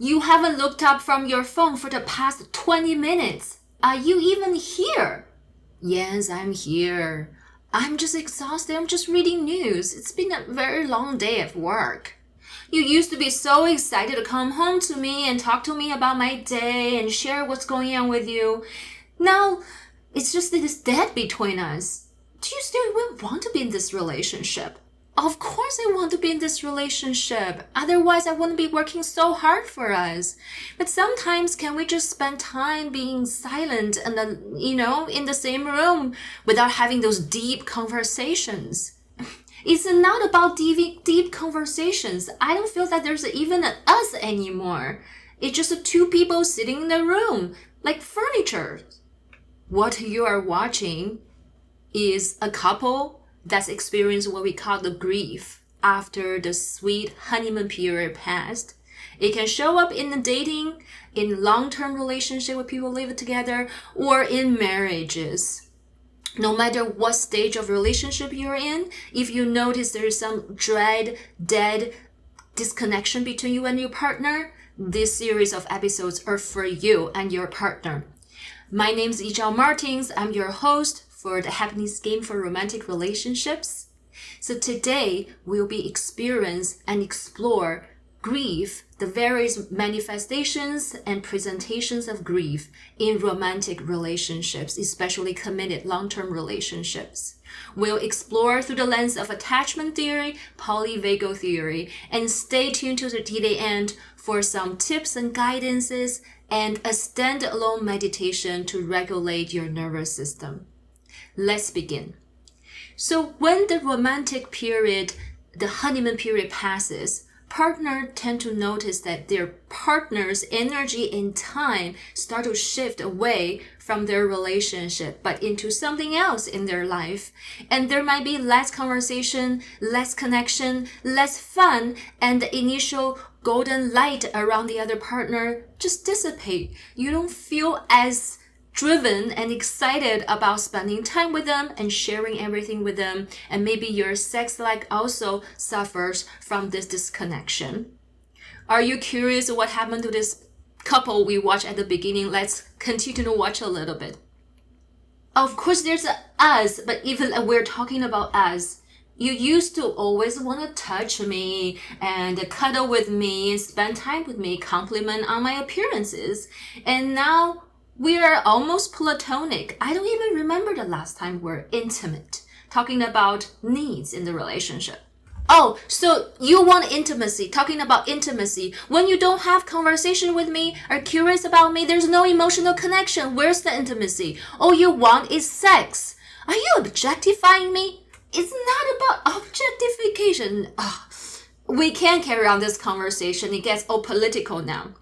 You haven't looked up from your phone for the past 20 minutes. Are you even here? Yes, I'm here. I'm just exhausted. I'm just reading news. It's been a very long day at work. You used to be so excited to come home to me and talk to me about my day and share what's going on with you. Now, it's just this dead between us. Do you still even want to be in this relationship? Of course I want to be in this relationship. Otherwise, I wouldn't be working so hard for us. But sometimes can we just spend time being silent and then, in the same room without having those deep conversations? It's not about deep conversations. I don't feel that there's even an us anymore. It's just two people sitting in the room, like furniture. What you are watching is a couple that's experienced what we call the grief after the sweet honeymoon period passed. It can show up in the dating, in long-term relationship with people living together, or in marriages. No matter what stage of relationship you're in, if you notice there is some dead disconnection between you and your partner, this series of episodes are for you and your partner. My name is Yichao Martins. I'm your host for the Happiness Game for Romantic Relationships. So today we'll be experience and explore grief, the various manifestations and presentations of grief in romantic relationships, especially committed long-term relationships. We'll explore through the lens of attachment theory, polyvagal theory, and stay tuned to the end for some tips and guidances and a standalone meditation to regulate your nervous system. Let's begin. So when the romantic period, the honeymoon period passes, partners tend to notice that their partner's energy and time start to shift away from their relationship, but into something else in their life. And there might be less conversation, less connection, less fun, and the initial golden light around the other partner just dissipate. You don't feel as driven and excited about spending time with them and sharing everything with them, and maybe your sex life also suffers from this disconnection. Are you curious what happened to this couple we watched at the beginning? Let's continue to watch a little bit. Of course, there's us, but even we're talking about us. You used to always want to touch me and cuddle with me and spend time with me, compliment on my appearances, and now we are almost platonic. I don't even remember the last time we're intimate, talking about needs in the relationship. Oh, so you want intimacy, talking about intimacy. When you don't have conversation with me, are curious about me, there's no emotional connection. Where's the intimacy? All you want is sex. Are you objectifying me? It's not about objectification. We can't carry on this conversation. It gets all political now.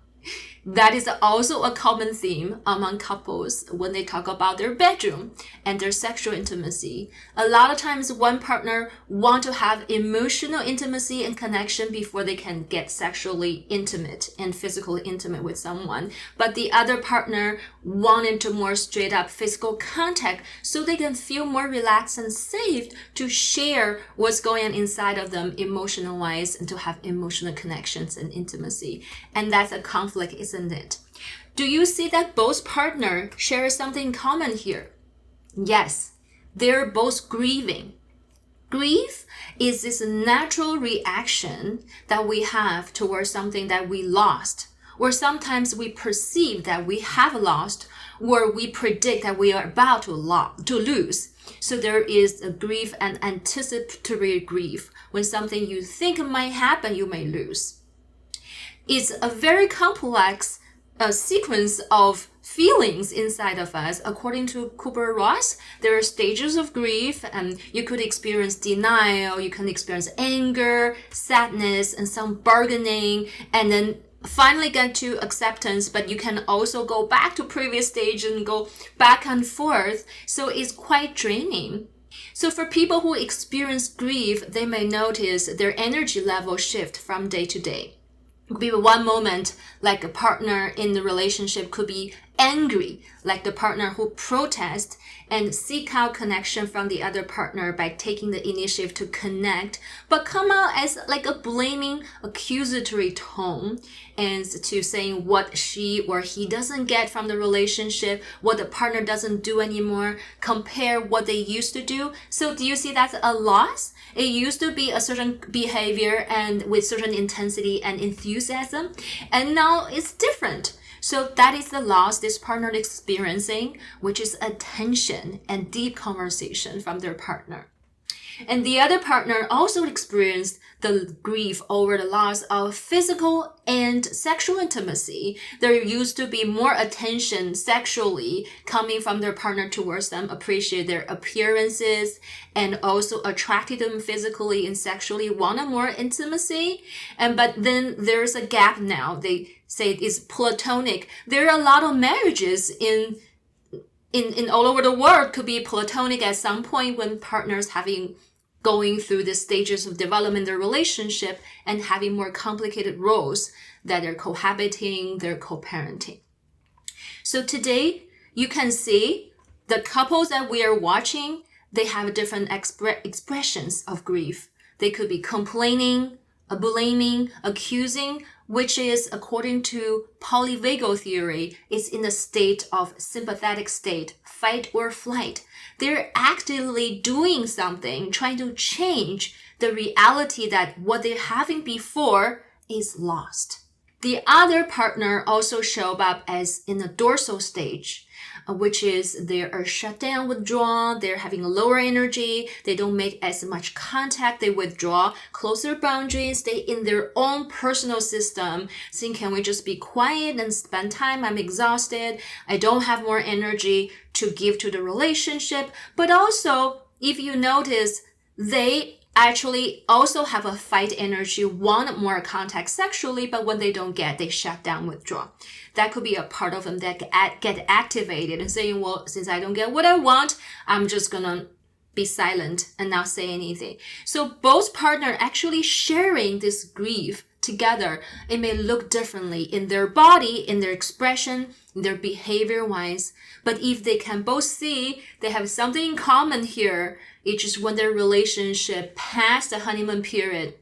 That is also a common theme among couples when they talk about their bedroom and their sexual intimacy. A lot of times one partner wants to have emotional intimacy and connection before they can get sexually intimate and physically intimate with someone. But the other partner wanted to more straight up physical contact so they can feel more relaxed and safe to share what's going on inside of them emotional wise and to have emotional connections and intimacy. And that's a conflict, isn't it? Do you see that both partners share something in common here? Yes, they're both grieving. Grief is this natural reaction that we have towards something that we lost, or sometimes we perceive that we have lost, or we predict that we are about to lose. So there is a grief and anticipatory grief. When something you think might happen, you may lose. It's a very complex sequence of feelings inside of us. According to Kubler-Ross, there are stages of grief, and you could experience denial, you can experience anger, sadness, and some bargaining, and then finally get to acceptance, but you can also go back to previous stage and go back and forth. So it's quite draining. So for people who experience grief, they may notice their energy level shift from day to day. Could be one moment, like a partner in the relationship could be angry, like the partner who protests and seek out connection from the other partner by taking the initiative to connect, but come out as like a blaming, accusatory tone, and to saying what she or he doesn't get from the relationship, what the partner doesn't do anymore, compare what they used to do. So do you see that's a loss? It used to be a certain behavior and with certain intensity and enthusiasm, and now it's different. So that is the loss this partner is experiencing, which is attention and deep conversation from their partner. And the other partner also experienced the grief over the loss of physical and sexual intimacy. There used to be more attention sexually coming from their partner towards them, appreciate their appearances, and also attracted them physically and sexually, wanted more intimacy. But then there's a gap now. They say it's platonic. There are a lot of marriages in all over the world could be platonic at some point when partners going through the stages of development, their relationship, and having more complicated roles that they're cohabiting, they're co-parenting. So today, you can see the couples that we are watching, they have different expressions of grief. They could be complaining, blaming, accusing, which is, according to polyvagal theory, is in a state of sympathetic state, fight or flight. They're actively doing something, trying to change the reality that what they're having before is lost. The other partner also show up as in the dorsal stage, which is they are shut down, withdrawn, they're having a lower energy, they don't make as much contact, they withdraw, close their boundaries, stay in their own personal system, saying, can we just be quiet and spend time? I'm exhausted, I don't have more energy to give to the relationship. But also, if you notice, they actually also have a fight energy, want more contact sexually, but when they don't get, they shut down, withdraw. That could be a part of them that get activated and saying, well, since I don't get what I want, I'm just gonna be silent and not say anything. So both partners actually sharing this grief together. It may look differently in their body, in their expression, in their behavior wise. But if they can both see they have something in common here, it's just when their relationship past the honeymoon period,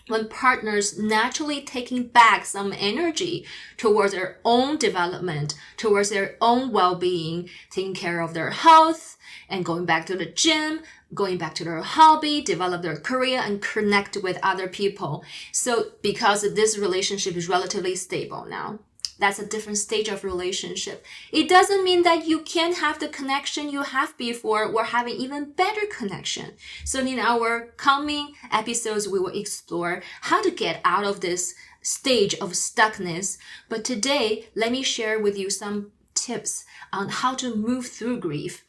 when partners naturally taking back some energy towards their own development, towards their own well-being, taking care of their health, and going back to the gym, going back to their hobby, develop their career, and connect with other people. So because this relationship is relatively stable now, that's a different stage of relationship. It doesn't mean that you can't have the connection you have before or having even better connection. So in our coming episodes, we will explore how to get out of this stage of stuckness. But today, let me share with you some tips on how to move through grief.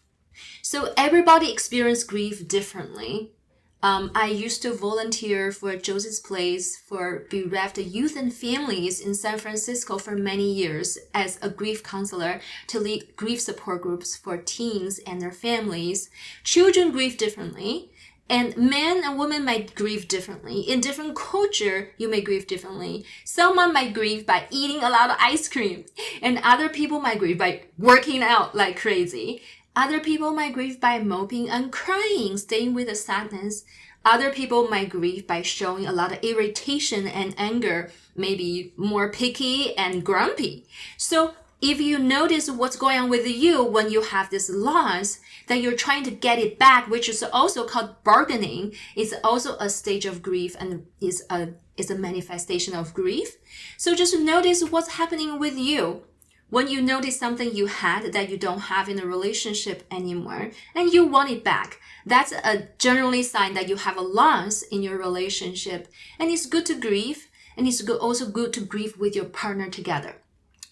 So everybody experiences grief differently. I used to volunteer for Josie's Place for bereft youth and families in San Francisco for many years as a grief counselor to lead grief support groups for teens and their families. Children grieve differently, and men and women might grieve differently. In different culture, you may grieve differently. Someone might grieve by eating a lot of ice cream, and other people might grieve by working out like crazy. Other people might grieve by moping and crying, staying with the sadness. Other people might grieve by showing a lot of irritation and anger, maybe more picky and grumpy. So if you notice what's going on with you when you have this loss, that you're trying to get it back, which is also called bargaining, is also a stage of grief and is a manifestation of grief. So just notice what's happening with you. When you notice something you had that you don't have in a relationship anymore and you want it back, that's a generally sign that you have a loss in your relationship. And it's good to grieve, and it's also good to grieve with your partner together.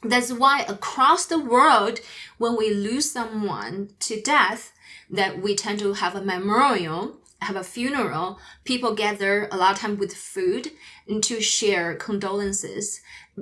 That's why across the world, when we lose someone to death, that we tend to have a memorial, have a funeral, people gather a lot of time with food and to share condolences,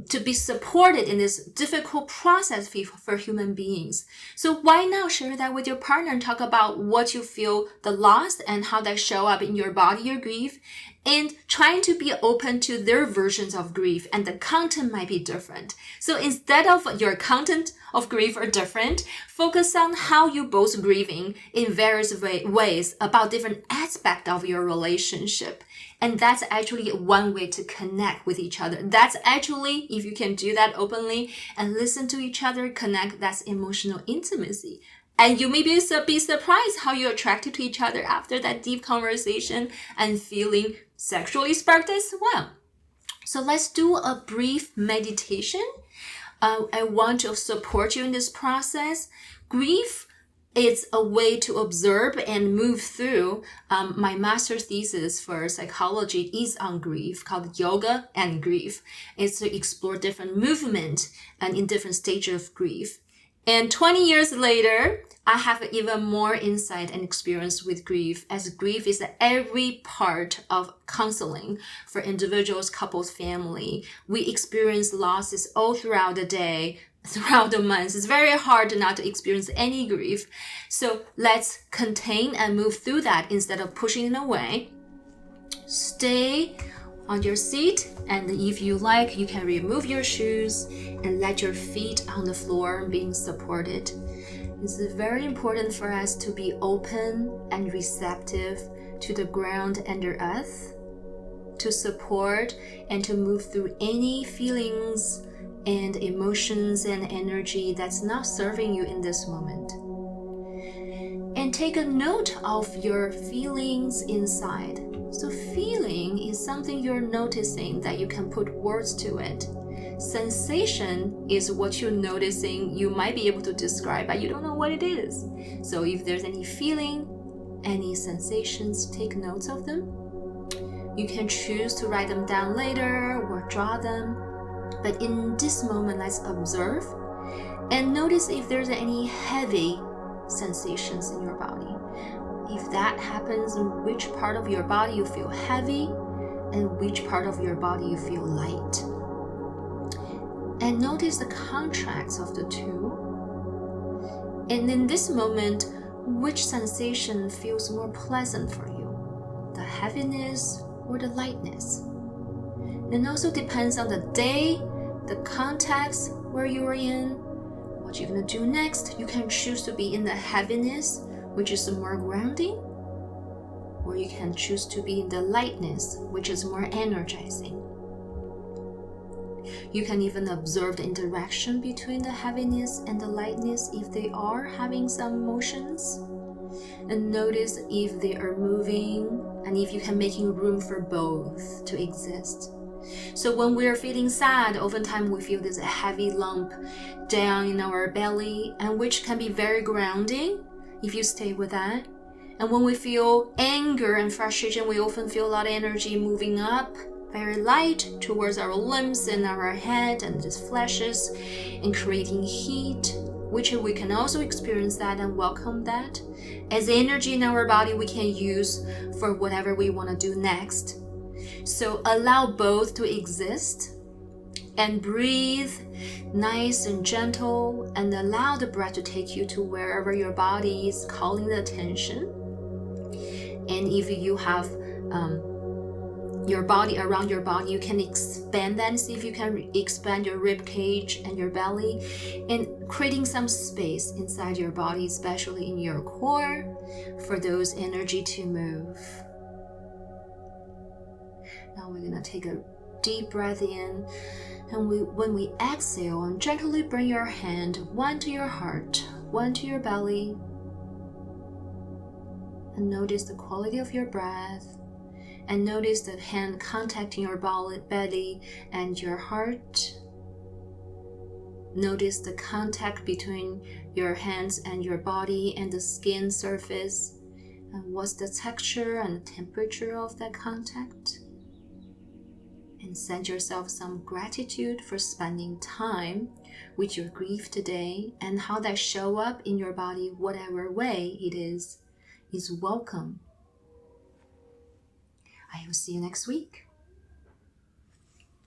to be supported in this difficult process for human beings. So why not share that with your partner and talk about what you feel the loss and how that show up in your body, your grief, and trying to be open to their versions of grief, and the content might be different. So instead of your content of grief are different, focus on how you both grieving in various ways about different aspects of your relationship. And that's actually one way to connect with each other. That's actually, if you can do that openly and listen to each other, connect, that's emotional intimacy. And you may be surprised how you're attracted to each other after that deep conversation and feeling sexually sparked as well. So let's do a brief meditation. I want to support you in this process. Grief is a way to observe and move through. My master's thesis for psychology is on grief, called Yoga and Grief. It's to explore different movement and in different stages of grief. And 20 years later, I have even more insight and experience with grief, as grief is every part of counseling for individuals, couples, family. We experience losses all throughout the day, throughout the months. It's very hard not to experience any grief. So let's contain and move through that instead of pushing it away. Stay on your seat, and if you like, you can remove your shoes and let your feet on the floor being supported. It's very important for us to be open and receptive to the ground under us, to support and to move through any feelings and emotions and energy that's not serving you in this moment. And take a note of your feelings inside. So feeling is something you're noticing that you can put words to it. Sensation is what you're noticing you might be able to describe, but you don't know what it is. So if there's any feeling, any sensations, take notes of them. You can choose to write them down later or draw them. But in this moment, let's observe and notice if there's any heavy sensations in your body. If that happens, in which part of your body you feel heavy and which part of your body you feel light. And notice the contrast of the two. And in this moment, which sensation feels more pleasant for you? The heaviness or the lightness? It also depends on the day, the context where you're in, what you're going to do next. You can choose to be in the heaviness, which is more grounding, or you can choose to be in the lightness, which is more energizing. You can even observe the interaction between the heaviness and the lightness if they are having some motions, and notice if they are moving and if you can making room for both to exist. So when we're feeling sad, oftentimes we feel this heavy lump down in our belly, and which can be very grounding if you stay with that. And when we feel anger and frustration, we often feel a lot of energy moving up, very light, towards our limbs and our head, and just flashes and creating heat, which we can also experience that and welcome that. As energy in our body we can use for whatever we want to do next. So allow both to exist and breathe nice and gentle, and allow the breath to take you to wherever your body is calling the attention. And if you have your body around your body, you can expand that and see if you can expand your rib cage and your belly, and creating some space inside your body, especially in your core, for those energy to move. Now we're going to take a deep breath in, and when we exhale, and gently bring your hand, one to your heart, one to your belly, and notice the quality of your breath, and notice the hand contacting your belly and your heart. Notice the contact between your hands and your body and the skin surface, and what's the texture and the temperature of that contact. And send yourself some gratitude for spending time with your grief today, and how that show up in your body, whatever way it is welcome. I will see you next week.